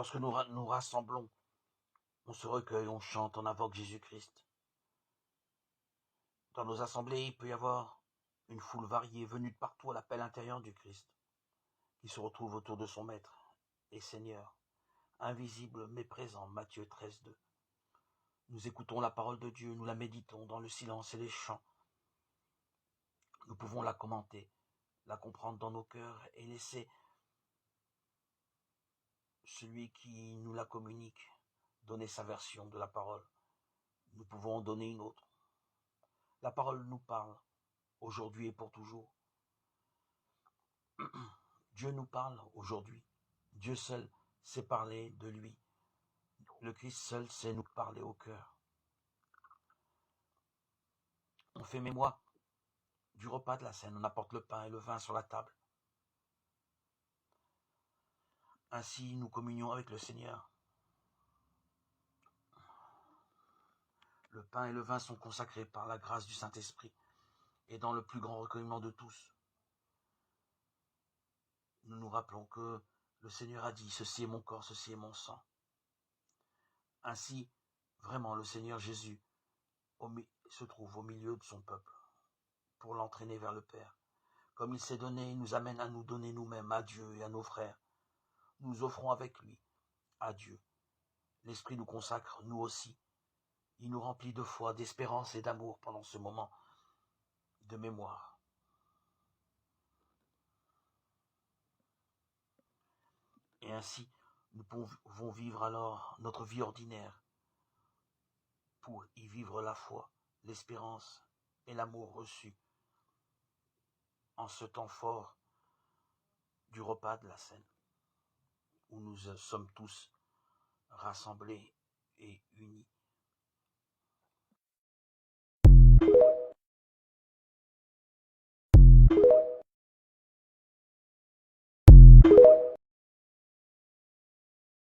Lorsque nous rassemblons, on se recueille, on chante, on invoque Jésus-Christ. Dans nos assemblées, il peut y avoir une foule variée venue de partout à l'appel intérieur du Christ, qui se retrouve autour de son Maître et Seigneur, invisible mais présent, Matthieu 13,2. Nous écoutons la parole de Dieu, nous la méditons dans le silence et les chants. Nous pouvons la commenter, la comprendre dans nos cœurs et laisser celui qui nous la communique donner sa version de la parole. Nous pouvons en donner une autre. La parole nous parle, aujourd'hui et pour toujours. Dieu nous parle aujourd'hui. Dieu seul sait parler de lui. Le Christ seul sait nous parler au cœur. On fait mémoire du repas de la Seine, on apporte le pain et le vin sur la table. Ainsi, nous communions avec le Seigneur. Le pain et le vin sont consacrés par la grâce du Saint-Esprit et dans le plus grand recueillement de tous. Nous nous rappelons que le Seigneur a dit « Ceci est mon corps, ceci est mon sang ». Ainsi, vraiment, le Seigneur Jésus se trouve au milieu de son peuple pour l'entraîner vers le Père. Comme il s'est donné, il nous amène à nous donner nous-mêmes à Dieu et à nos frères. Nous offrons avec lui à Dieu. L'Esprit nous consacre, nous aussi. Il nous remplit de foi, d'espérance et d'amour pendant ce moment de mémoire. Et ainsi, nous pouvons vivre alors notre vie ordinaire pour y vivre la foi, l'espérance et l'amour reçus en ce temps fort du repas de la Seine, où nous sommes tous rassemblés et unis.